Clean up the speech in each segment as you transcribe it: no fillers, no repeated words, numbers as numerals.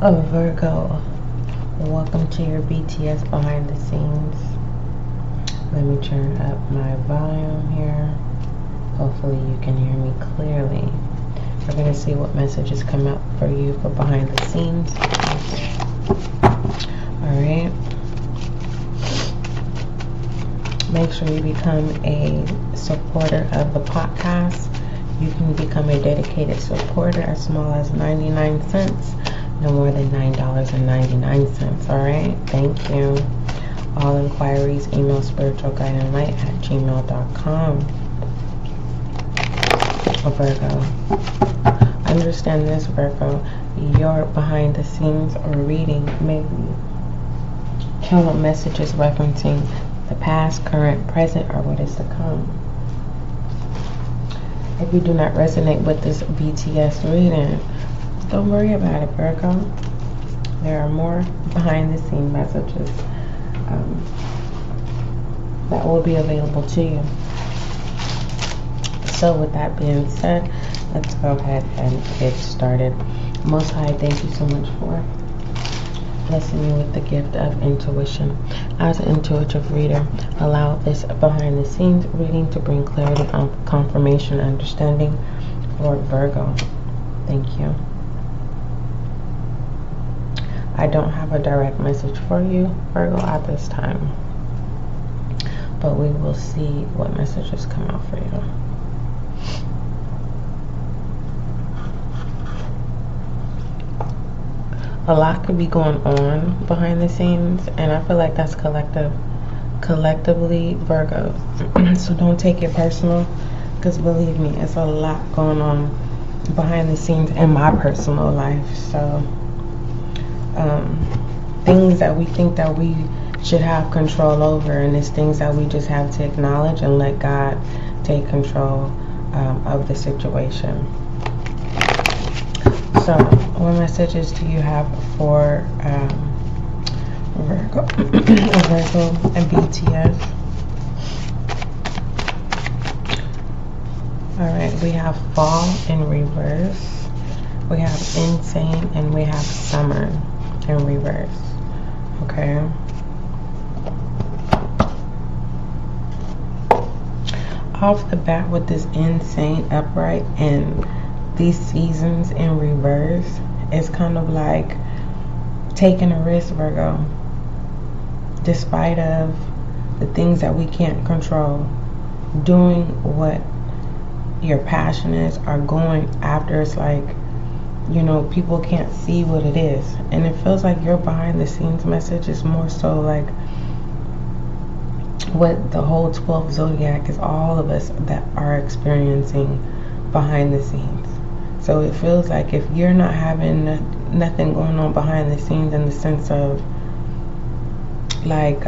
Oh, Virgo, welcome to your BTS behind the scenes. Let me turn up my volume here. Hopefully you can hear me clearly. We're going to see what messages come out for you for behind the scenes. Alright. Make sure you become a supporter of the podcast. You can become a dedicated supporter as small as 99 cents. No more than $9.99. Alright, thank you. All inquiries, email spiritualguideandlight@gmail.com. Virgo, understand this, Virgo. Your behind the scenes or reading may be channel messages referencing the past, current, present, or what is to come. If you do not resonate with this BTS reading, don't worry about it, Virgo. There are more behind the scene messages that will be available to you. So with that being said, let's go ahead and get started. Most High, thank you so much for blessing me with the gift of intuition. As an intuitive reader, allow this behind the scenes reading to bring clarity, confirmation, and understanding for Virgo. Thank you. I don't have a direct message for you, Virgo, at this time, but we will see what messages come out for you. A lot could be going on behind the scenes, and I feel like that's collectively Virgo. So don't take it personal, because believe me, it's a lot going on behind the scenes in my personal life. So things that we think that we should have control over, and it's things that we just have to acknowledge and let God take control of the situation. So what messages do you have for Virgo, Virgo and BTS? Alright, we have fall in reverse, we have insane, and we have summer in reverse. Okay. Off the bat with this insane upright and these seasons in reverse, it's kind of like taking a risk, Virgo. Despite of the things that we can't control, doing what your passion is, or going after. It's like, you know, people can't see what it is, and it feels like your behind the scenes message is more so like what the whole 12th zodiac is, all of us that are experiencing behind the scenes. So it feels like if you're not having nothing going on behind the scenes, in the sense of like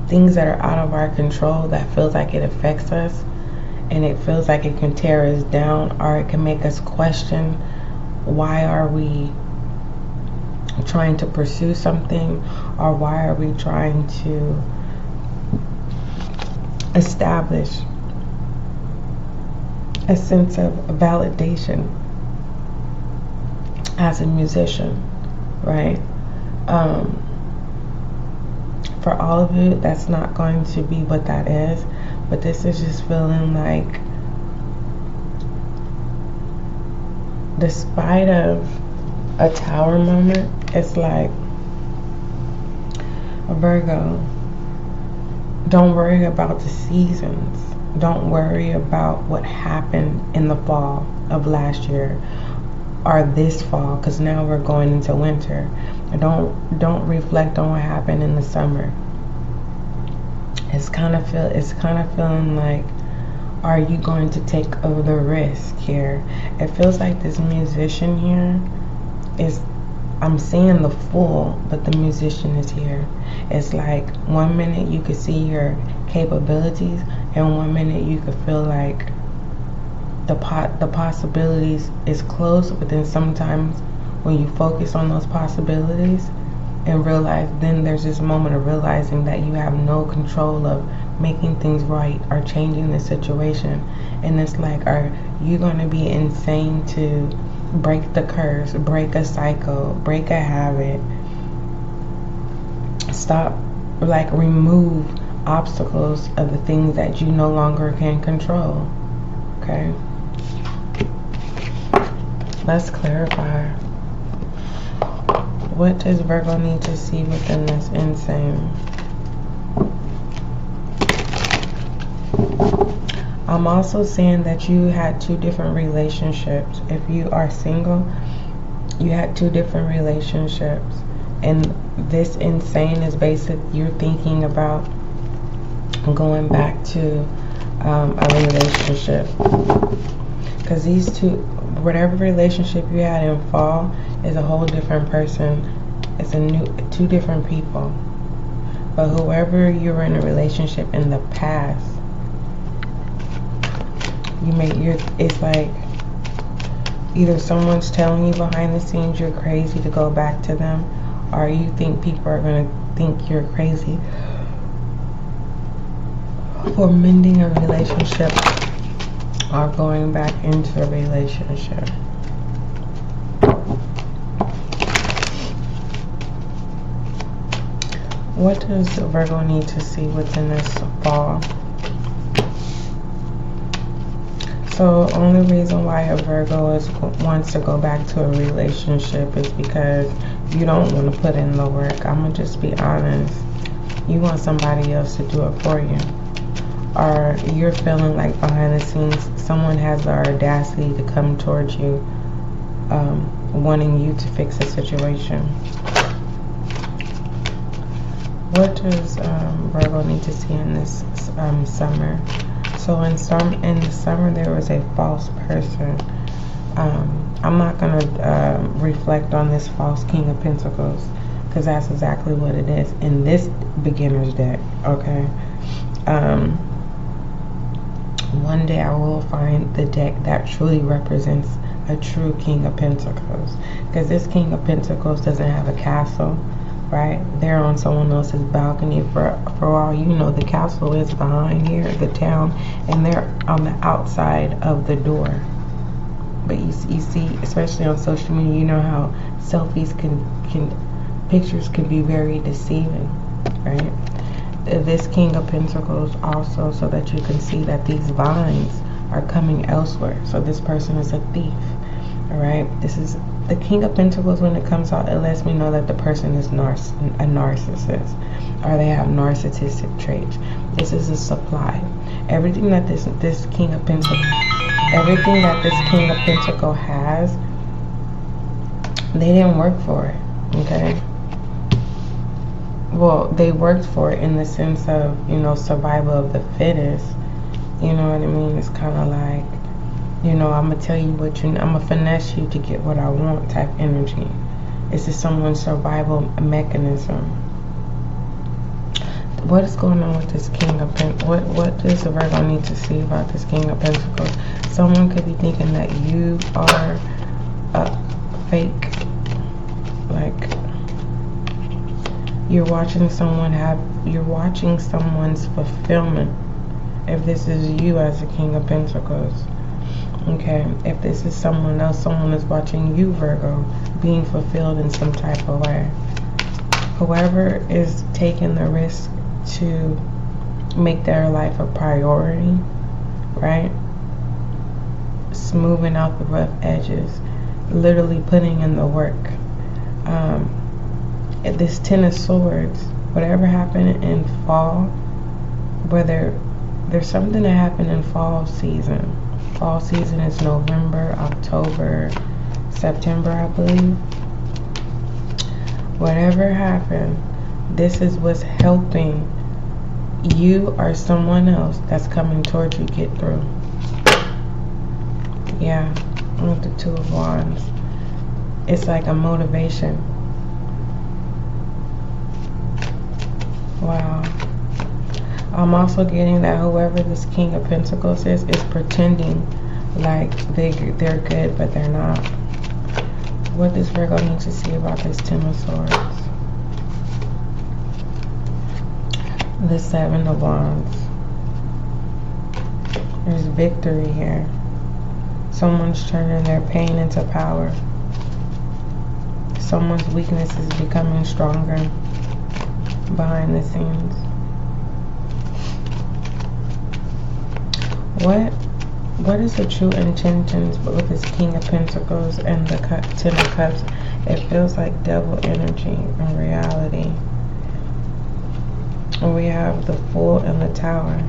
things that are out of our control, that feels like it affects us, and it feels like it can tear us down, or it can make us question, why are we trying to pursue something, or why are we trying to establish a sense of validation as a musician, right? For all of you, that's not going to be what that is, but this is just feeling like, despite of a tower moment, it's like, Virgo, don't worry about the seasons. Don't worry about what happened in the fall of last year or this fall, because now we're going into winter. Don't reflect on what happened in the summer. It's kind of feeling like, are you going to take the risk here? It feels like this musician here is, I'm seeing the fool, but the musician is here. It's like 1 minute you could see your capabilities, and 1 minute you could feel like the possibilities is close, but then sometimes when you focus on those possibilities and realize, then there's this moment of realizing that you have no control of making things right or changing the situation. And it's like, are you going to be insane to break the curse, break a cycle, break a habit. Stop, like, remove obstacles of the things that you no longer can control. Okay? Let's clarify. What does Virgo need to see within this insane? I'm also seeing that you had 2 different relationships. If you are single, you had 2 different relationships. And this insane is basically you're thinking about going back to a relationship. Because these 2, whatever relationship you had in fall is a whole different person. It's 2 different people. But whoever you were in a relationship in the past, it's like either someone's telling you behind the scenes you're crazy to go back to them, or you think people are going to think you're crazy for mending a relationship or going back into a relationship. What does Virgo need to see within this fall? So only reason why a Virgo wants to go back to a relationship is because you don't want to put in the work. I'm going to just be honest. You want somebody else to do it for you. Or you're feeling like behind the scenes someone has the audacity to come towards you wanting you to fix a situation. What does Virgo need to see in this summer? So in the summer there was a false person. I'm not going to reflect on this false King of Pentacles because that's exactly what it is in this beginner's deck. Okay. One day I will find the deck that truly represents a true King of Pentacles, because this King of Pentacles doesn't have a castle, right? They're on someone else's balcony. For all you know, the castle is behind here, the town, and they're on the outside of the door. But you see, especially on social media, you know how selfies pictures can be very deceiving, right? This King of Pentacles also, so that you can see that these vines are coming elsewhere. So this person is a thief, all right? This is the King of Pentacles. When it comes out, it lets me know that the person is a narcissist, or they have narcissistic traits. This is a supply. Everything that this King of Pentacles, everything that this King of Pentacles has, they didn't work for it, okay? Well, they worked for it in the sense of, you know, survival of the fittest. You know what I mean? It's kind of like, you know, I'm going to tell you what I'm going to finesse you to get what I want type energy. It's just someone's survival mechanism. What is going on with this King of Pentacles? What does the Virgo need to see about this King of Pentacles? Someone could be thinking that you are a fake, like, you're watching someone's fulfillment. If this is you as a King of Pentacles, okay? If this is someone else, someone is watching you, Virgo, being fulfilled in some type of way. Whoever is taking the risk to make their life a priority, right? Smoothing out the rough edges, literally putting in the work. This Ten of Swords, whatever happened in fall, whether there's something that happened in fall season. Fall season is November, October, September, I believe. Whatever happened, this is what's helping you or someone else that's coming towards you get through. Yeah, with the Two of Wands. It's like a motivation. Wow. I'm also getting that whoever this King of Pentacles is pretending like they're good, but they're not. What does Virgo need to see about this Ten of Swords? The Seven of Wands. There's victory here. So Someone's turning their pain into power. Someone's weakness is becoming stronger behind the scenes. What is the true intentions with this King of Pentacles and the Ten of Cups? It feels like devil energy in reality. We have the Fool and the Tower.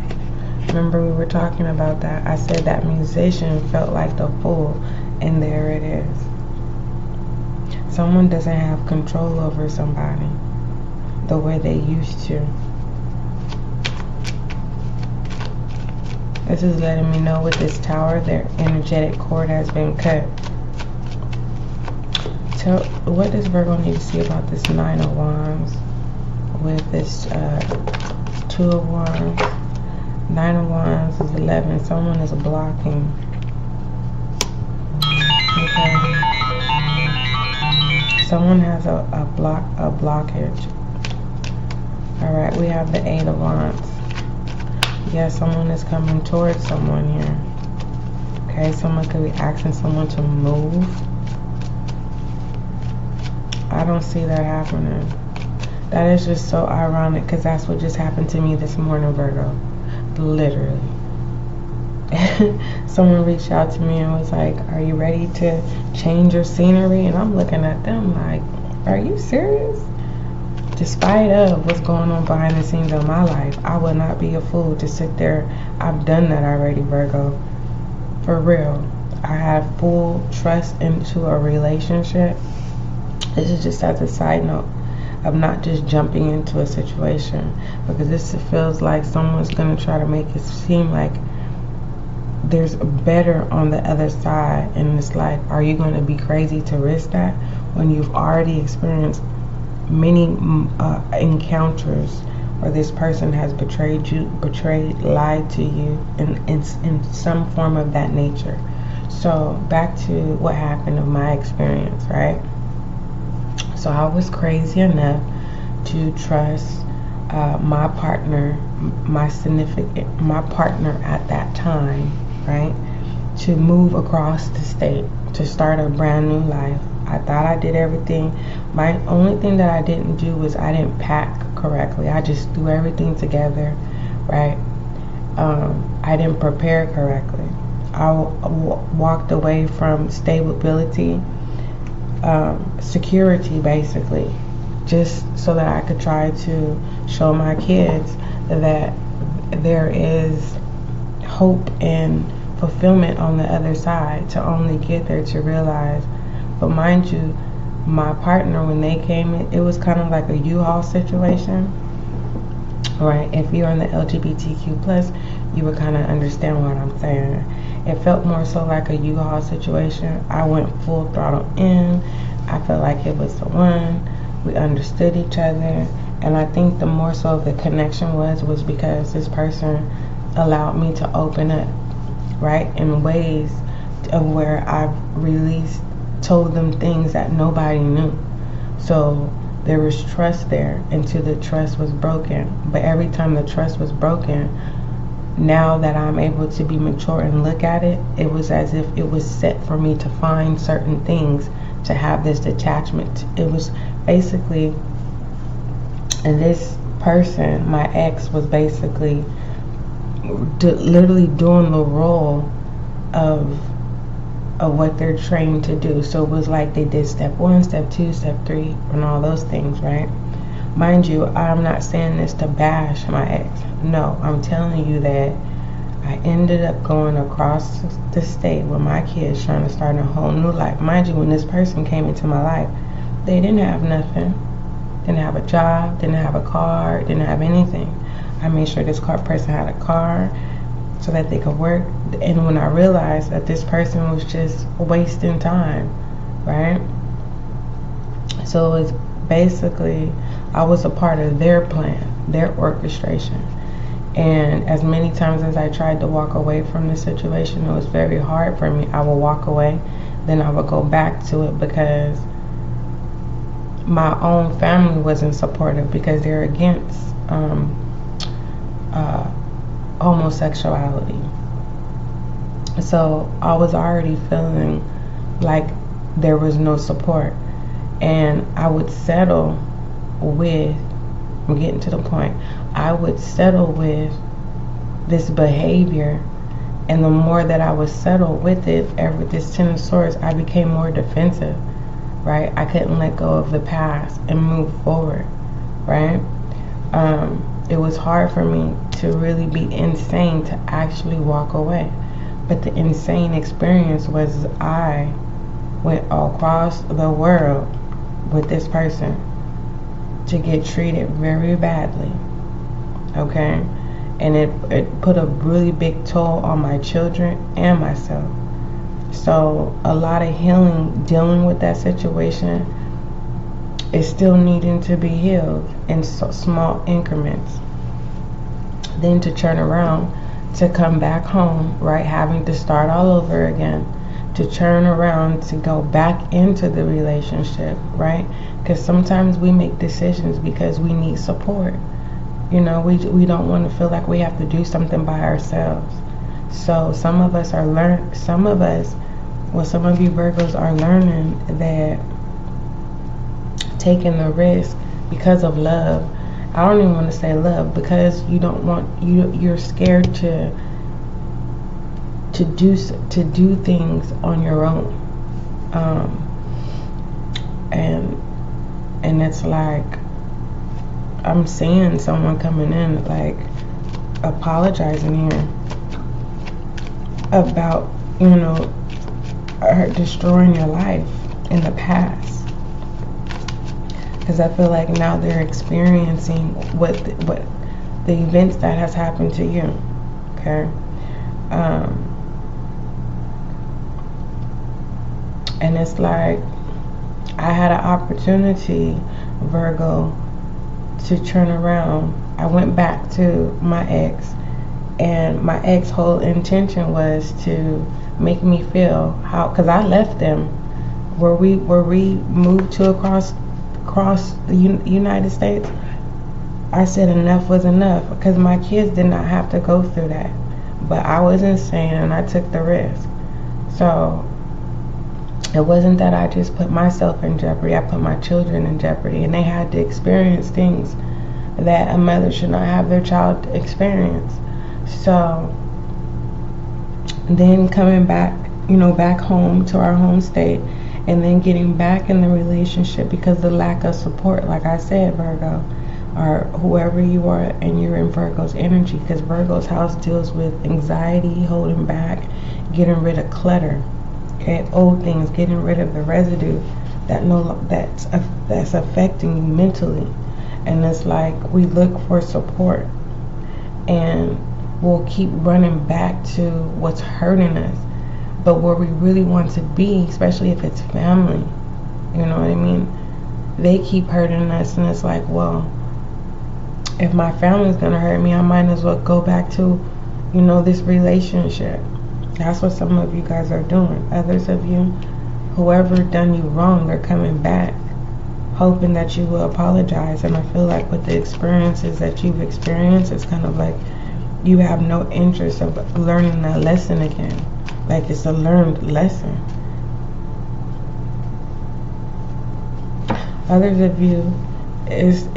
Remember we were talking about that. I said that musician felt like the Fool, and there it is. Someone doesn't have control over somebody the way they used to. This is letting me know with this Tower, their energetic cord has been cut. So what does Virgo need to see about this Nine of Wands with this Two of Wands? Nine of Wands is 11. Someone is blocking. Okay. Someone has a blockage. Alright, we have the Eight of Wands. Yeah, someone is coming towards someone here. Okay, someone could be asking someone to move. I don't see that happening. That is just so ironic because that's what just happened to me this morning, Virgo. Literally. Someone reached out to me and was like, are you ready to change your scenery? And I'm looking at them like, are you serious? Despite of what's going on behind the scenes of my life, I would not be a fool to sit there. I've done that already, Virgo. For real. I have full trust into a relationship. This is just as a side note of not just jumping into a situation, because this feels like someone's going to try to make it seem like there's better on the other side, and it's like, are you going to be crazy to risk that when you've already experienced many encounters where this person has betrayed you, lied to you in some form of that nature? So back to what happened of my experience, right? So I was crazy enough to trust my partner, my partner at that time, right, to move across the state to start a brand new life. I thought I did everything. My only thing that I didn't do was I didn't pack correctly. I just threw everything together, right? I didn't prepare correctly. I walked away from stability, security, basically, just so that I could try to show my kids that there is hope and fulfillment on the other side, to only get there to realize. But mind you, my partner, when they came in, it was kind of like a U-Haul situation, right? If you're in the LGBTQ plus, you would kind of understand what I'm saying. It felt more so like a U-Haul situation. I went full throttle in. I felt like it was the one. We understood each other, and I think the more so the connection was because this person allowed me to open up, right, in ways of where I've told them things that nobody knew. So there was trust there until the trust was broken. But every time the trust was broken, now that I'm able to be mature and look at it, it was as if it was set for me to find certain things, to have this detachment. It was basically, and this person, my ex, was basically literally doing the role of what they're trained to do. So it was like they did step 1, step 2, step 3, and all those things, right? Mind you, I'm not saying this to bash my ex. No, I'm telling you that I ended up going across the state with my kids, trying to start a whole new life. Mind you, when this person came into my life, they didn't have nothing. Didn't have a job, didn't have a car, didn't have anything. I made sure this person had a car so that they could work. And when I realized that this person was just wasting time, right? So it was basically, I was a part of their plan, their orchestration. And as many times as I tried to walk away from the situation, it was very hard for me. I would walk away, then I would go back to it, because my own family wasn't supportive, because they're against homosexuality. So I was already feeling like there was no support. And I would settle with, I'm getting to the point, I would settle with this behavior. And the more that I would settle with it, with this Ten of Swords, I became more defensive, right? I couldn't let go of the past and move forward, right? It was hard for me to really be insane to actually walk away. But the insane experience was I went across the world with this person to get treated very badly, okay? And it put a really big toll on my children and myself. So a lot of healing dealing with that situation is still needing to be healed in small increments. Then to turn around, to come back home, right, having to start all over again, to turn around, to go back into the relationship, right? Because sometimes we make decisions because we need support. You know, we don't want to feel like we have to do something by ourselves. So some of us are some of you Virgos are learning that taking the risk because of love. I don't even want to say love, because you don't want, you're scared to do things on your own. And it's like, I'm seeing someone coming in like apologizing here about, you know, her destroying your life in the past. Because I feel like now they're experiencing what the events that has happened to you. Okay. And it's like, I had an opportunity, Virgo, to turn around. I went back to my ex, and my ex whole intention was to make me feel how, because I left them where we moved to across the United States. I said enough was enough, because my kids did not have to go through that. But I was insane and I took the risk. So it wasn't that I just put myself in jeopardy, I put my children in jeopardy, and they had to experience things that a mother should not have their child experience. So then coming back, you know, back home to our home state, and then getting back in the relationship because the lack of support, like I said, Virgo, or whoever you are, and you're in Virgo's energy, because Virgo's house deals with anxiety, holding back, getting rid of clutter, okay, old things, getting rid of the residue that's affecting you mentally. And it's like we look for support, and we'll keep running back to what's hurting us. But where we really want to be, especially if it's family, you know what I mean? They keep hurting us, and it's like, well, if my family's gonna hurt me, I might as well go back to, you know, this relationship. That's what some of you guys are doing. Others of you, whoever done you wrong, are coming back, hoping that you will apologize. And I feel like with the experiences that you've experienced, it's kind of like you have no interest of learning that lesson again. Like it's a learned lesson. Others of you is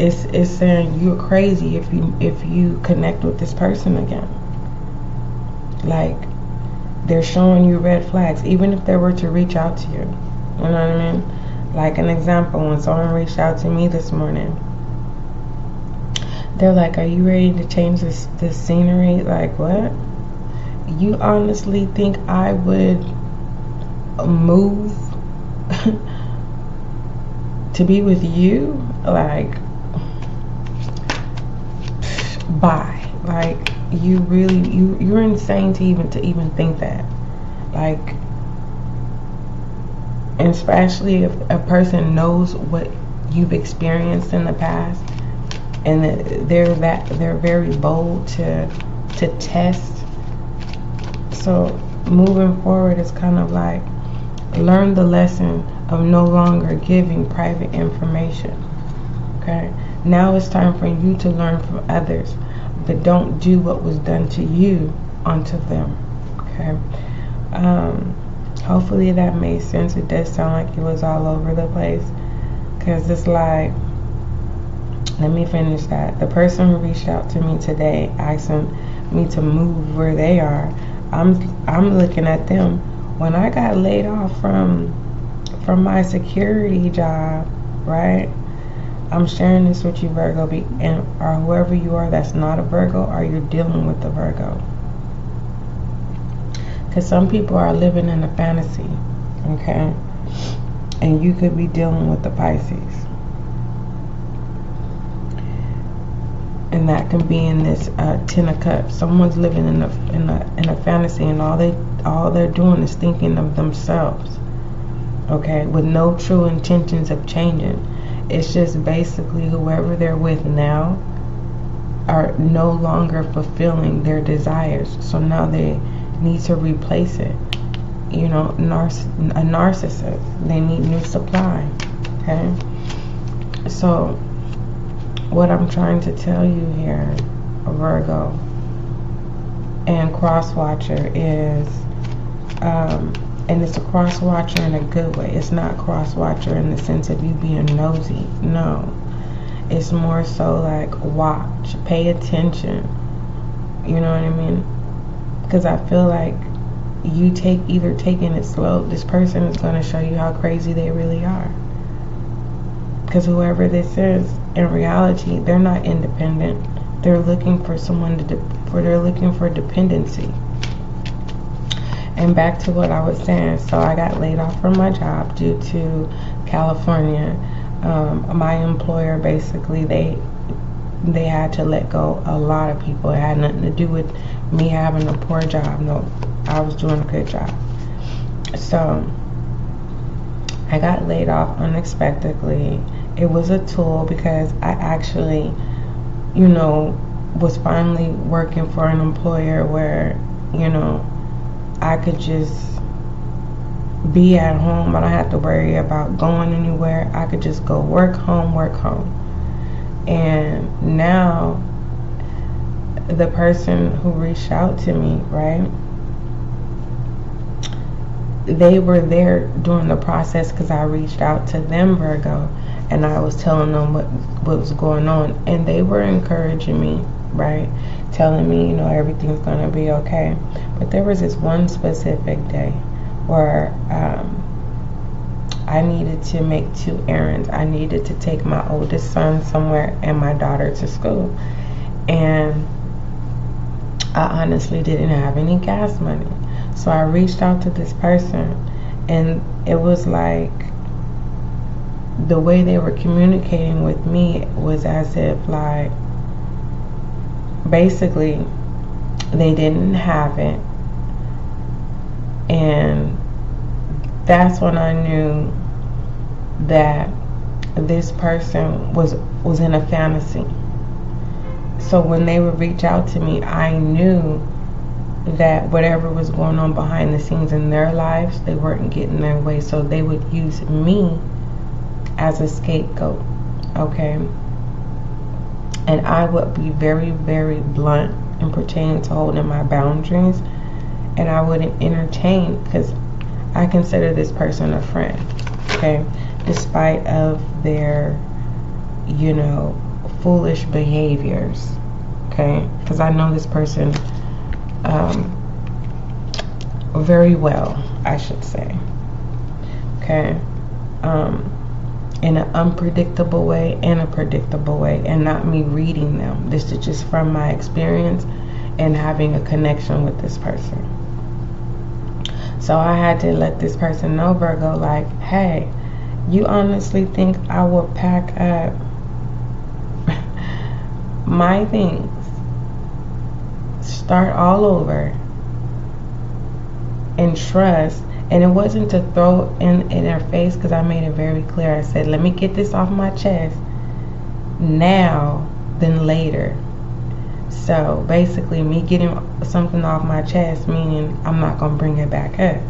saying you're crazy if you connect with this person again. Like they're showing you red flags, even if they were to reach out to you. You know what I mean? Like an example, when someone reached out to me this morning, they're like, "Are you ready to change this scenery?" Like, what? You honestly think I would move to be with you? Like, bye. Like, you're insane to even think that. Like, and especially if a person knows what you've experienced in the past, and they're very bold to test. So moving forward is kind of like, learn the lesson of no longer giving private information. Okay, now it's time for you to learn from others, but don't do what was done to you onto them. Okay, Hopefully that made sense. It does sound like it was all over the place, because it's like, let me finish that. The person who reached out to me today asking me to move where they are, I'm looking at them. When I got laid off from my security job, right? I'm sharing this with you, Virgo, or whoever you are that's not a Virgo, or you're dealing with a Virgo. Because some people are living in a fantasy, okay? And you could be dealing with the Pisces. And that can be in this 10 of Cups. Someone's living in a fantasy, and all they're doing is thinking of themselves, okay, with no true intentions of changing. It's just basically whoever they're with now are no longer fulfilling their desires, so now they need to replace it. You know, a narcissist, they need new supply, okay? So what I'm trying to tell you here, Virgo and cross watcher, is and it's a cross watcher in a good way. It's not cross watcher in the sense of you being nosy. No, it's more so like watch, pay attention. You know what I mean? Because I feel like you either taking it slow, this person is going to show you how crazy they really are. Because whoever this is, in reality, they're not independent. They're looking for someone they're looking for dependency. And back to what I was saying, so I got laid off from my job due to California. My employer, basically, they had to let go a lot of people. It had nothing to do with me having a poor job. No, I was doing a good job. So I got laid off unexpectedly. It was a tool, because I actually, you know, was finally working for an employer where, you know, I could just be at home. I don't have to worry about going anywhere. I could just go work home. And now the person who reached out to me, right, they were there during the process, because I reached out to them, Virgo, and I was telling them what was going on, and they were encouraging me, right, telling me, you know, everything's gonna be okay. But there was this one specific day where I needed to make 2 errands. I needed to take my oldest son somewhere and my daughter to school, and I honestly didn't have any gas money. So I reached out to this person, and it was like the way they were communicating with me was as if, like, basically they didn't have it. And that's when I knew that this person was in a fantasy. So when they would reach out to me, I knew that whatever was going on behind the scenes in their lives, they weren't getting their way. So they would use me as a scapegoat, okay? And I would be very, very blunt in pertaining to holding my boundaries, and I wouldn't entertain, because I consider this person a friend, okay? Despite of their, you know, foolish behaviors, okay? Because I know this person very well, I should say, okay? In an unpredictable way and a predictable way, and not me reading them. This is just from my experience and having a connection with this person. So I had to let this person know, Virgo, like, hey, you honestly think I will pack up my things, start all over, and trust? And it wasn't to throw in their face, because I made it very clear. I said, let me get this off my chest now than later. So basically, me getting something off my chest, meaning I'm not going to bring it back up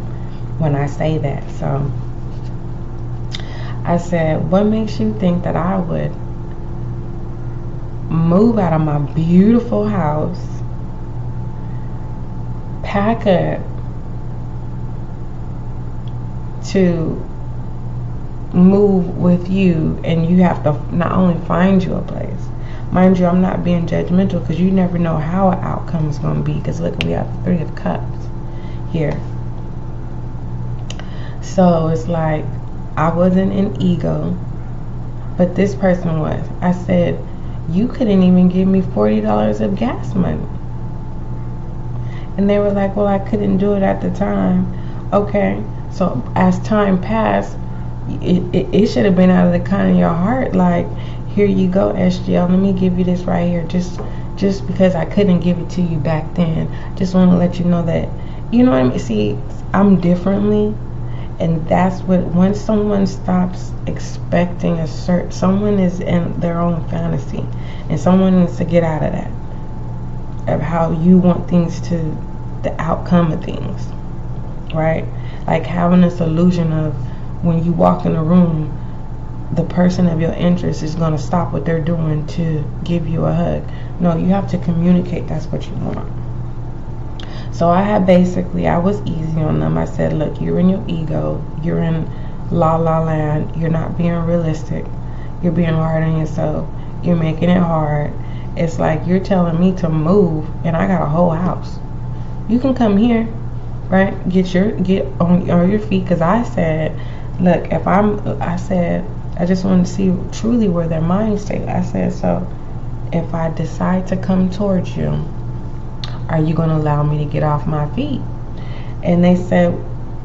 when I say that. So I said, what makes you think that I would move out of my beautiful house, pack up, to move with you, and you have to not only find you a place. Mind you, I'm not being judgmental, because you never know how an outcome is going to be, because look, we have the Three of Cups here. So it's like, I wasn't an ego, but this person was. I said, you couldn't even give me $40 of gas money. And they were like, well, I couldn't do it at the time. Okay, so as time passed, it should have been out of the kind of your heart, like, here you go, SGL, let me give you this right here, just because I couldn't give it to you back then. Just want to let you know that, you know what I mean? See, I'm differently, and that's what, once someone stops expecting someone is in their own fantasy, and someone needs to get out of that, of how you want things to, the outcome of things, right? Like having this illusion of, when you walk in a room, the person of your interest is going to stop what they're doing to give you a hug. No, you have to communicate that's what you want. So I was easy on them. I said, look, you're in your ego, you're in la la land, you're not being realistic, you're being hard on yourself, you're making it hard. It's like you're telling me to move, and I got a whole house. You can come here, right? Get on your feet, because I said, look, I just wanted to see truly where their mind state. I said, so if I decide to come towards you, are you going to allow me to get off my feet? And they said,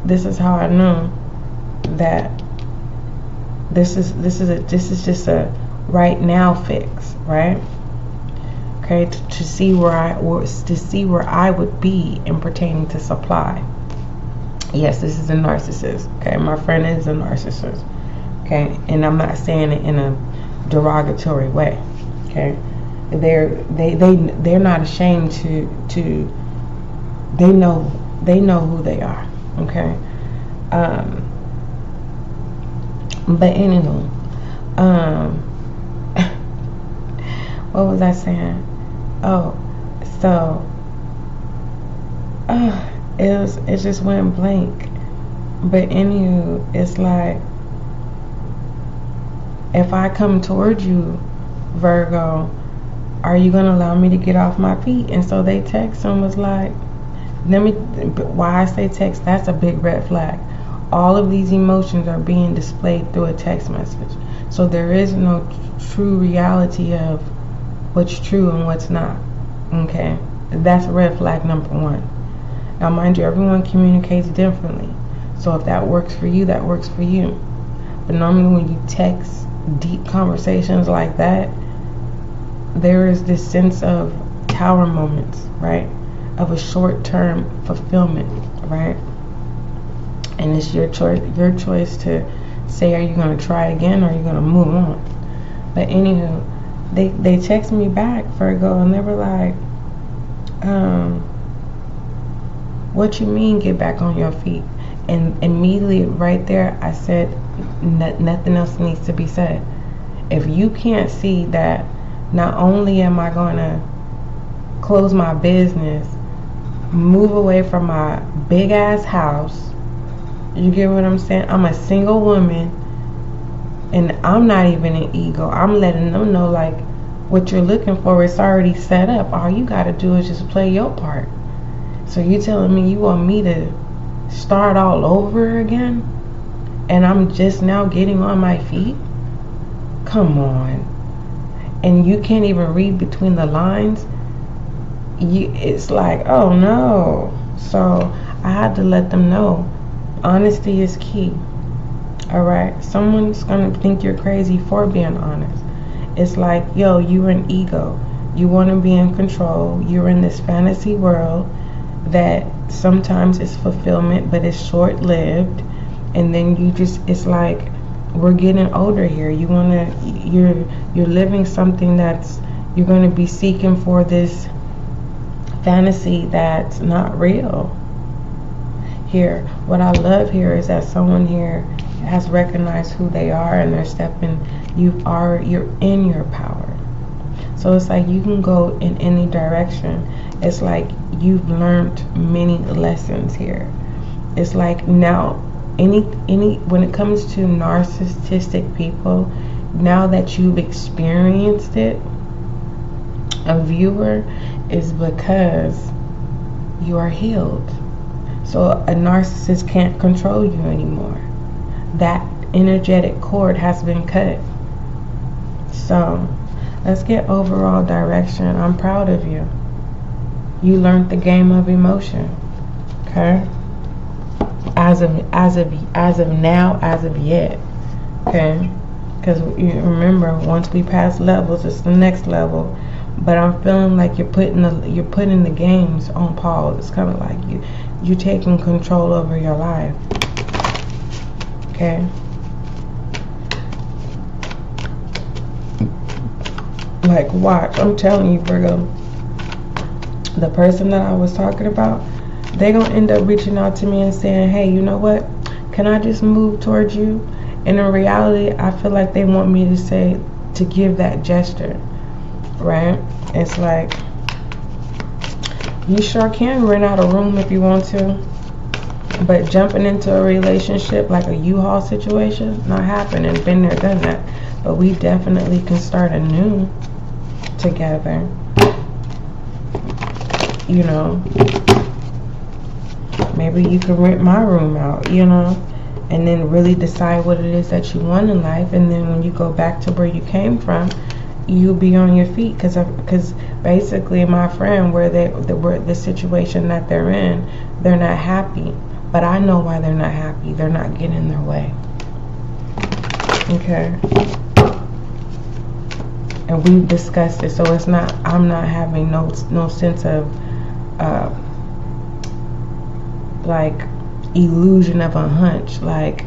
this is how I know that this is just a right now fix, right? Okay, to see where I would be in pertaining to supply. Yes, this is a narcissist. Okay, my friend is a narcissist. Okay, and I'm not saying it in a derogatory way. Okay, they're not ashamed to they know who they are. Okay, but anywho, what was I saying? Oh, so it just went blank. But anywho, it's like, if I come towards you, Virgo, are you gonna allow me to get off my feet? And so they text and was like, why I say text, that's a big red flag. All of these emotions are being displayed through a text message. So there is no true reality of what's true and what's not. Okay, that's red flag number one. Now mind you, everyone communicates differently. So if that works for you, that works for you. But normally when you text deep conversations like that, there is this sense of tower moments, right? Of a short-term fulfillment, right? And it's your choice to say, are you going to try again, or are you going to move on? But anywho, they text me back, Virgo, and they were like, what you mean get back on your feet? And immediately right there, I said, nothing else needs to be said. If you can't see that not only am I going to close my business, move away from my big ass house, you get what I'm saying? I'm a single woman, and I'm not even an ego. I'm letting them know, like, what you're looking for is already set up. All you got to do is just play your part. So you telling me you want me to start all over again, and I'm just now getting on my feet? Come on. And you can't even read between the lines. It's like, oh no. So I had to let them know, honesty is key. Alright, someone's gonna think you're crazy for being honest. It's like, yo, you're an ego. You want to be in control. You're in this fantasy world that sometimes is fulfillment, but it's short-lived. And then you just, it's like, we're getting older here. You're living something that's, you're going to be seeking for this fantasy that's not real. Here, what I love here is that someone here has recognized who they are, and they're stepping, you're in your power. So it's like you can go in any direction. It's like you've learned many lessons here. It's like now any when it comes to narcissistic people, now that you've experienced it, a viewer, is because you are healed. So a narcissist can't control you anymore. That energetic cord has been cut. So let's get overall direction. I'm proud of you. You learned the game of emotion. Okay? As of now, as of yet. Okay? Because you remember, once we pass levels, it's the next level. But I'm feeling like you're putting the games on pause. It's kind of like you're taking control over your life. Okay? Like, watch. I'm telling you, Virgo. The person that I was talking about, they're going to end up reaching out to me and saying, hey, you know what? Can I just move towards you? And in reality, I feel like they want me to give that gesture. Right? It's like, you sure can rent out a room if you want to, but jumping into a relationship like a U-Haul situation, not happening. Been there, done that. But we definitely can start anew together. You know, maybe you can rent my room out, you know, and then really decide what it is that you want in life. And then when you go back to where you came from, you'll be on your feet, because basically, my friend, where the situation that they're in, they're not happy. But I know why they're not happy. They're not getting in their way. Okay. And we've discussed it, so it's not. I'm not having no sense of like illusion of a hunch. Like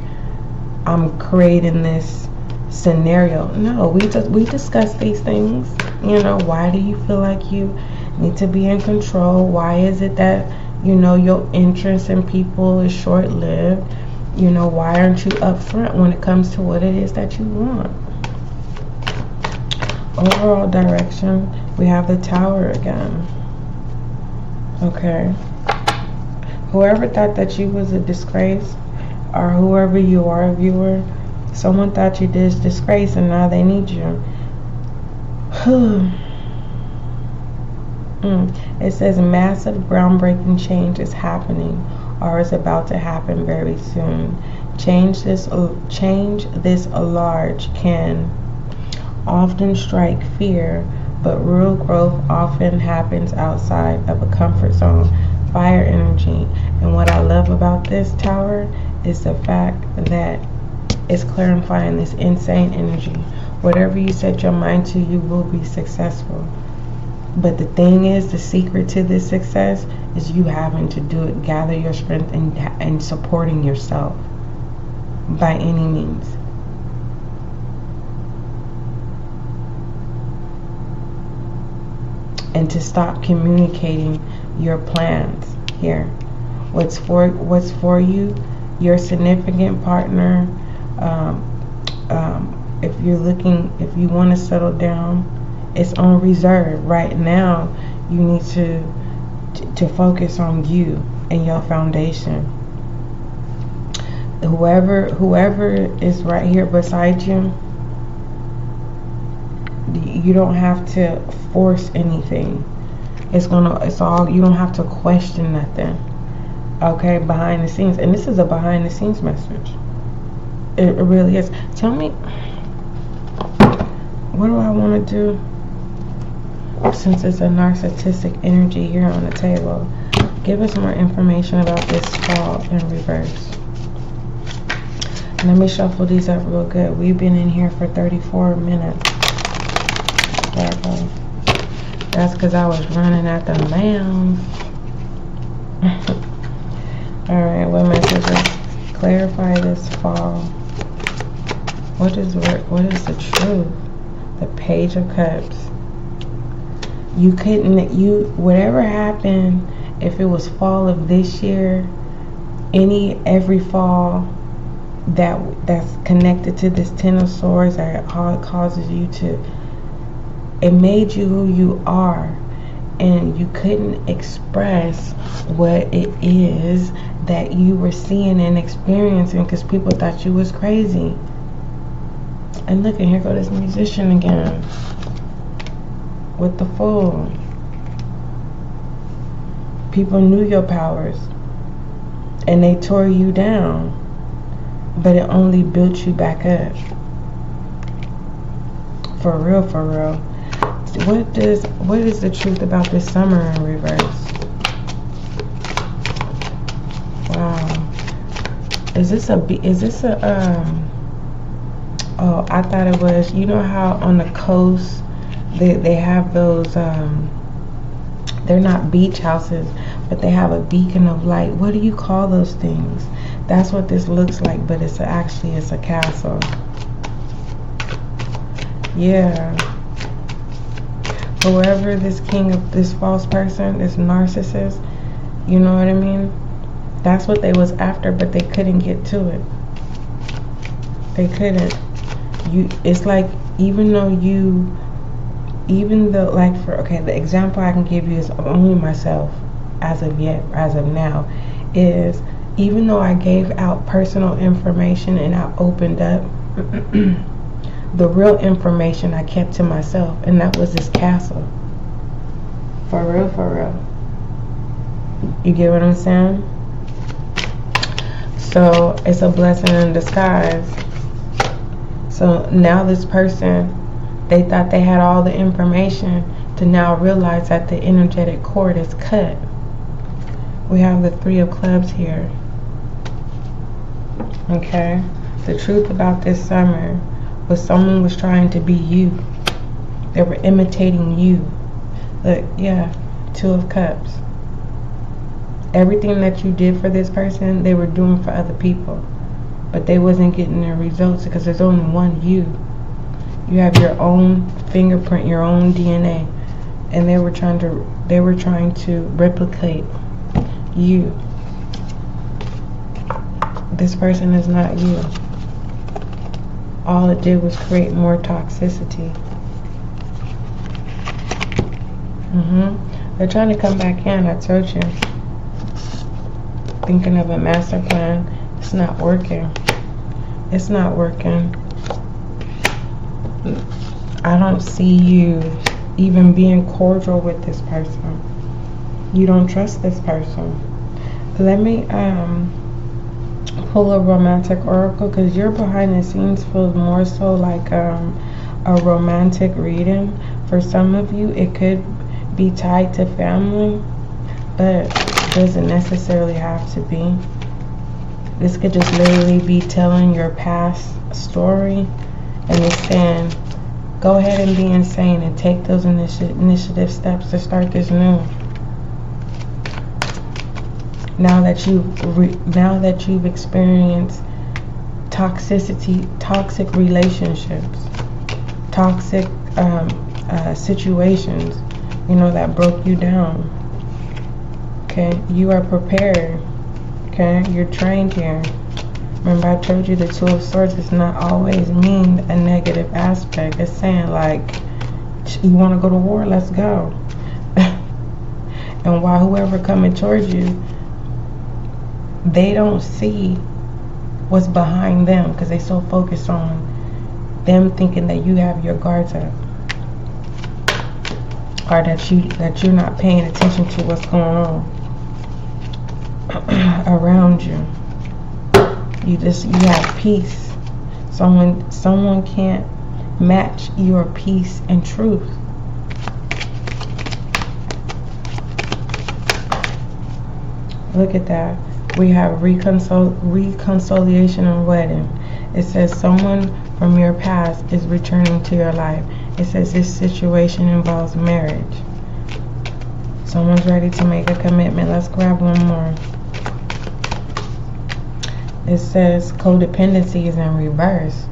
I'm creating this scenario. No, we discuss these things. You know, why do you feel like you need to be in control? Why is it that, you know, your interest in people is short-lived? You know, why aren't you upfront when it comes to what it is that you want? Overall direction, we have the Tower again. Okay. Whoever thought that you was a disgrace, or whoever you are, viewer, someone thought you did disgrace and now they need you. It says massive groundbreaking change is happening or is about to happen very soon. Change this large can often strike fear, but real growth often happens outside of a comfort zone. Fire energy. And what I love about this Tower is the fact that it's clarifying this insane energy. Whatever you set your mind to, you will be successful. But the thing is, the secret to this success is you having to do it, gather your strength, and supporting yourself by any means. And to stop communicating your plans here. What's for you, your significant partner. If you want to settle down, it's on reserve right now. You need to focus on you and your foundation. Whoever is right here beside you, you don't have to force anything. It's all, you don't have to question nothing. Okay, behind the scenes. And this is a behind the scenes message. It really is. Tell me, what do I want to do? Since it's a narcissistic energy here on the table, give us more information about this fall in reverse. Let me shuffle these up real good. We've been in here for 34 minutes. That's because I was running at the lambs. Alright, what messages? Clarify this fall. What is the truth? The Page of Cups. Whatever happened, if it was fall of this year, every fall that's connected to this Ten of Swords, that causes you to, it made you who you are. and you couldn't express what it is that you were seeing and experiencing because people thought you was crazy. And look, and here go this musician again with the Fool. People knew your powers and they tore you down, but it only built you back up. For real, for real. What is the truth about this summer in reverse? Wow. Is this a oh, I thought it was, you know how on the coast they have those they're not beach houses, but they have a beacon of light. What do you call those things? That's what this looks like, but it's a castle. Yeah. Whoever this king of this false person, this narcissist, you know what I mean? That's what they was after, but they couldn't get to it. They couldn't. It's like, even though like, for, okay, the example I can give you is only myself as of now, is even though I gave out personal information and I opened up, the real information I kept to myself, and that was this castle. For real, for real. You get what I'm saying? So it's a blessing in disguise. So now this person, they thought they had all the information, to now realize that the energetic cord is cut. We have the Three of Clubs here. Okay? The truth about this summer was someone was trying to be you. They were imitating you. Look, yeah, Two of Cups. Everything that you did for this person, they were doing for other people. But they wasn't getting their results because there's only one you. You have your own fingerprint, your own DNA. And they were trying to replicate you. This person is not you. All it did was create more toxicity. They're trying to come back in, I told you. Thinking of a master plan. It's not working. It's not working. I don't see you even being cordial with this person. You don't trust this person. Let me pull a romantic oracle, because your behind the scenes feels more so like a romantic reading. For some of you, it could be tied to family, but doesn't necessarily have to be. This could just literally be telling your past story, and it's saying, go ahead and be insane and take those initiative steps to start this new. Now that you've experienced toxicity, toxic relationships, toxic situations, that broke you down. Okay, you are prepared. Okay, you're trained here. Remember, I told you the Two of Swords does not always mean a negative aspect. It's saying, like, you want to go to war, let's go. And while whoever coming towards you, they don't see what's behind them, because they so focused on them thinking that you have your guards up, or that you're not paying attention to what's going on around you. You have peace. Someone can't match your peace and truth. Look at that. We have reconciliation and wedding. It says someone from your past is returning to your life. It says this situation involves marriage. Someone's ready to make a commitment. Let's grab one more. It says codependency is in reverse.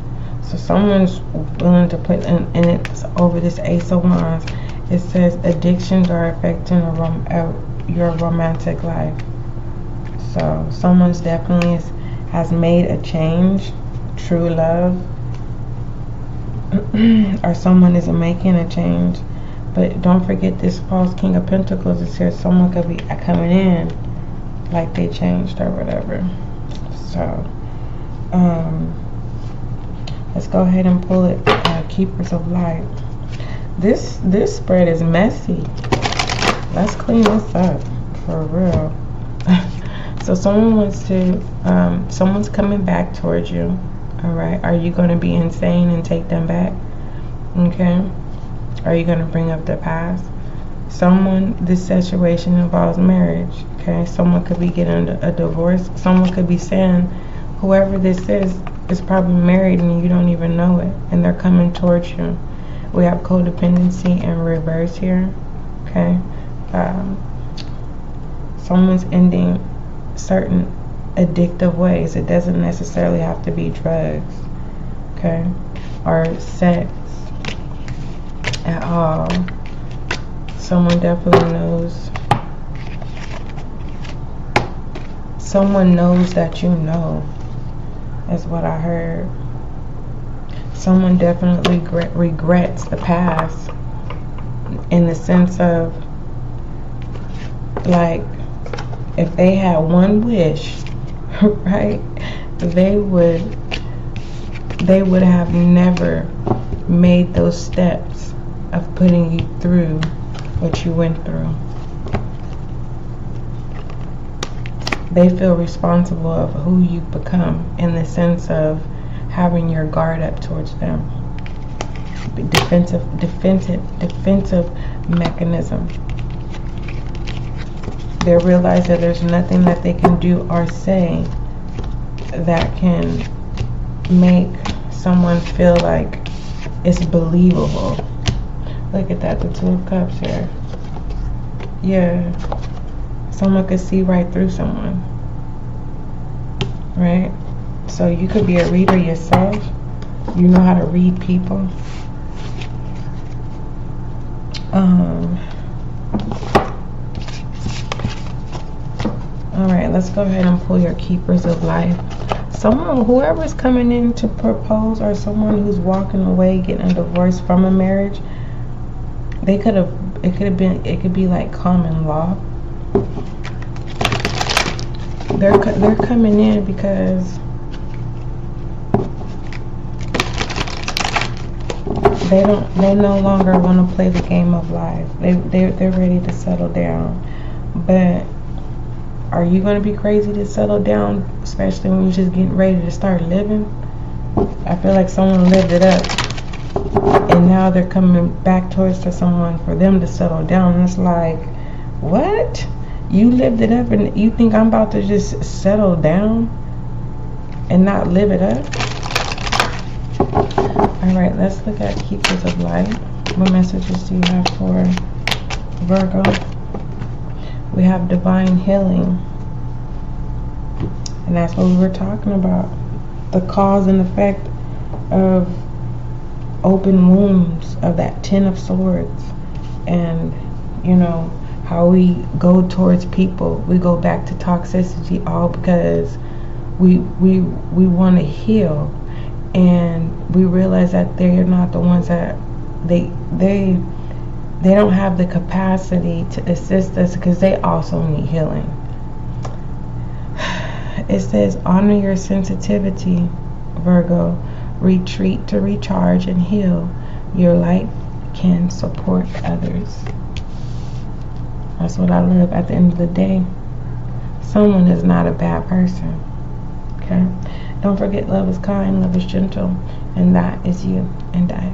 So someone's willing to put in, and it's over this Ace of Wands. It says addictions are affecting your romantic life. So someone's definitely has made a change, true love, or someone is making a change, But don't forget this false King of Pentacles is here. Someone could be coming in like they changed or whatever. So, let's go ahead and pull it. Keepers of Light. This spread is messy. Let's clean this up for real. So someone wants to, someone's coming back towards you. All right. Are you going to be insane and take them back? Okay. Are you going to bring up the past? This situation involves marriage. Okay. Someone could be getting a divorce. Someone could be saying, whoever this is probably married and you don't even know it. And they're coming towards you. We have codependency in reverse here. Okay. Someone's ending certain addictive ways. It doesn't necessarily have to be drugs, okay, or sex at all. Someone definitely knows. Someone knows that you know, is what I heard. Someone definitely regrets the past in the sense of, like, if they had one wish, right, they would have never made those steps of putting you through what you went through. They feel responsible of who you've become in the sense of having your guard up towards them. Defensive mechanism. They realize that there's nothing that they can do or say that can make someone feel like it's believable. Look at that, the Two of Cups here. Yeah. Someone could see right through someone. Right? So you could be a reader yourself. You know how to read people. Alright, let's go ahead and pull your Keepers of Life. Someone, whoever's coming in to propose, or someone who's walking away, getting a divorce from a marriage, it could be like common law. They're coming in because they no longer want to play the game of life. They're ready to settle down. But are you going to be crazy to settle down, especially when you're just getting ready to start living? I feel like someone lived it up, and now they're coming back towards someone for them to settle down. And it's like, what? You lived it up, and you think I'm about to just settle down and not live it up? Alright, let's look at Keepers of Light. What messages do you have for Virgo? We have divine healing. And that's what we were talking about. The cause and effect of open wounds, of that Ten of Swords. And, you know, how we go towards people. We go back to toxicity, all because we want to heal. And we realize that they're not the ones that they don't have the capacity to assist us, because they also need healing. It says, honor your sensitivity, Virgo. Retreat to recharge and heal. Your light can support others. That's what I love. At the end of the day, someone is not a bad person. Okay? Don't forget, love is kind, love is gentle, and that is you and I.